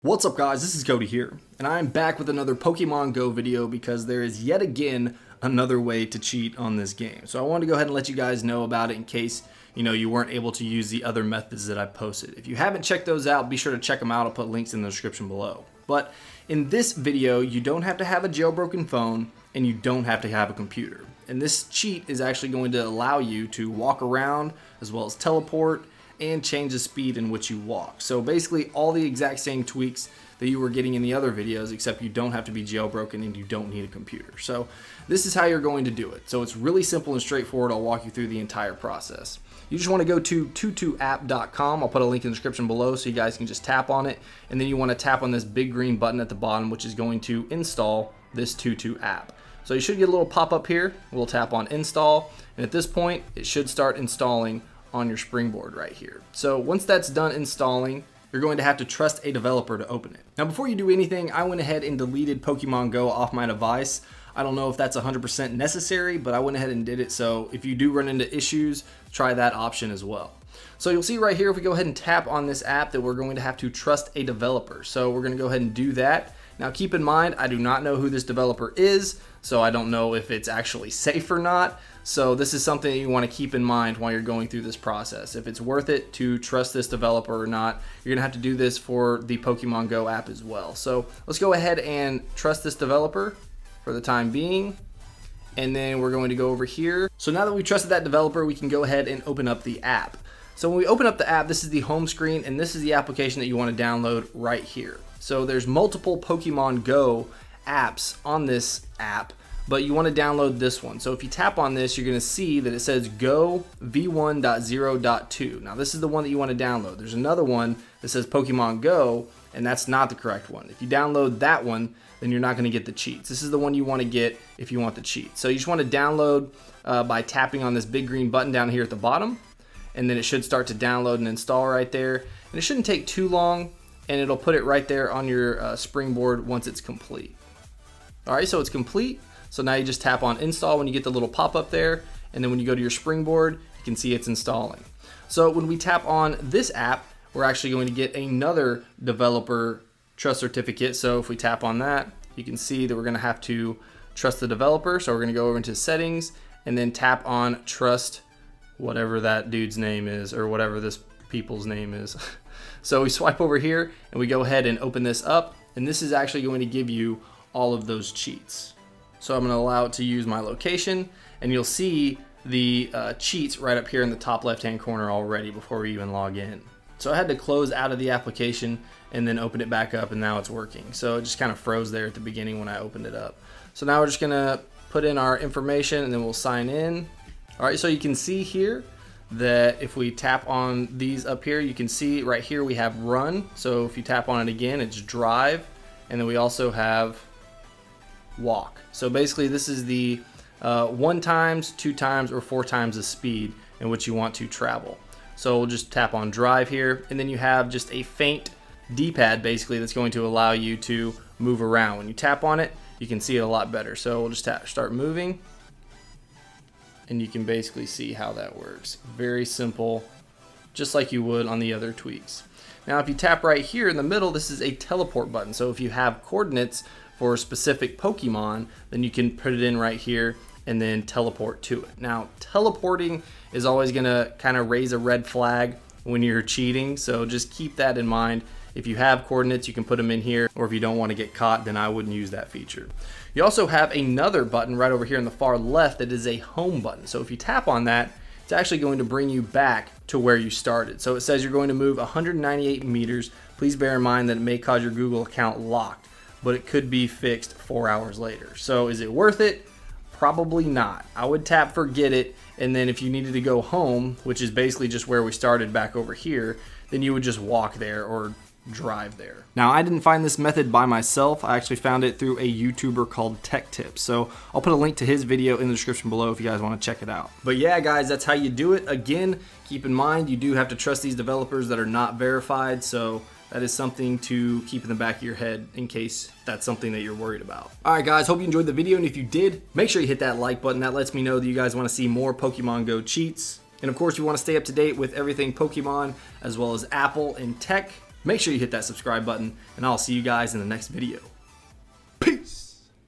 What's up guys, this is Cody here, and I'm back with another Pokemon Go video because there is yet again another way to cheat on this game. So I wanted to go ahead and let you guys know about it in case you weren't able to use the other methods that I posted. If you haven't checked those out, be sure to check them out. I'll put links in the description below. But in this video, you don't have to have a jailbroken phone and you don't have to have a computer. And this cheat is actually going to allow you to walk around as well as teleport and change the speed in which you walk. So basically all the exact same tweaks that you were getting in the other videos, except you don't have to be jailbroken and you don't need a computer. So this is how you're going to do it. So it's really simple and straightforward. I'll walk you through the entire process. You just want to go to tutuapp.com. I'll put a link in the description below so you guys can just tap on it. And then you want to tap on this big green button at the bottom, which is going to install this Tutu app. So you should get a little pop-up here. We'll tap on install. And at this point, it should start installing on your springboard right here. So once that's done installing, you're going to have to trust a developer to open it. Now before you do anything, I went ahead and deleted Pokemon Go off my device. I don't know if that's 100% necessary, but I went ahead and did it. So if you do run into issues, try that option as well. So you'll see right here, if we go ahead and tap on this app, that we're going to have to trust a developer. So we're going to go ahead and do that. Now keep in mind, I do not know who this developer is, so I don't know if it's actually safe or not. So this is something that you want to keep in mind while you're going through this process. If it's worth it to trust this developer or not, you're gonna have to do this for the Pokemon Go app as well. So let's go ahead and trust this developer for the time being. And then we're going to go over here. So now that we trusted that developer, we can go ahead and open up the app. So when we open up the app, this is the home screen, and this is the application that you want to download right here. So there's multiple Pokemon Go apps on this app, but you want to download this one. So if you tap on this, you're going to see that it says Go v1.0.2. Now this is the one that you want to download. There's another one that says Pokemon Go, and that's not the correct one. If you download that one, then you're not going to get the cheats. This is the one you want to get if you want the cheats. So you just want to download by tapping on this big green button down here at the bottom, and then it should start to download and install right there. And it shouldn't take too long, and it'll put it right there on your springboard once it's complete. All right, so it's complete. So now you just tap on install when you get the little pop-up there, and then when you go to your springboard, you can see it's installing. So when we tap on this app, we're actually going to get another developer trust certificate. So if we tap on that, you can see that we're going to have to trust the developer. So we're going to go over into settings and then tap on trust whatever that dude's name is, or whatever this people's name is. So we swipe over here and we go ahead and open this up, and this is actually going to give you all of those cheats. So I'm going to allow it to use my location, and you'll see the cheats right up here in the top left hand corner already before we even log in. So I had to close out of the application and then open it back up, and now it's working. So it just kind of froze there at the beginning when I opened it up. So now we're just going to put in our information and then we'll sign in. All right, so you can see here that if we tap on these up here, you can see right here we have run. So if you tap on it again, it's drive, and then we also have walk. So basically this is the 1 times, 2 times, or 4 times the speed in which you want to travel. So we'll just tap on drive here, and then you have just a faint D-pad basically that's going to allow you to move around. When you tap on it, you can see it a lot better. So we'll just start moving, and you can basically see how that works. Very simple, just like you would on the other tweaks. Now if you tap right here in the middle, this is a teleport button. So if you have coordinates for a specific Pokemon, then you can put it in right here and then teleport to it. Now teleporting is always gonna kind of raise a red flag when you're cheating, so just keep that in mind. If you have coordinates, you can put them in here, or if you don't want to get caught, then I wouldn't use that feature. You also have another button right over here in the far left that is a home button. So if you tap on that, it's actually going to bring you back to where you started. So it says you're going to move 198 meters. Please bear in mind that it may cause your Google account locked, but it could be fixed 4 hours later. So is it worth it? Probably not. I would tap forget it, and then if you needed to go home, which is basically just where we started back over here, then you would just walk there or drive there. Now I didn't find this method by myself. I actually found it through a YouTuber called Tech Tips. So I'll put a link to his video in the description below if you guys want to check it out. But yeah guys, that's how you do it. Again, keep in mind you do have to trust these developers that are not verified, so that is something to keep in the back of your head in case that's something that you're worried about. Alright guys, hope you enjoyed the video, and if you did, make sure you hit that like button. That lets me know that you guys want to see more Pokemon Go cheats. And of course, you want to stay up to date with everything Pokemon, as well as Apple and tech. Make sure you hit that subscribe button, and I'll see you guys in the next video.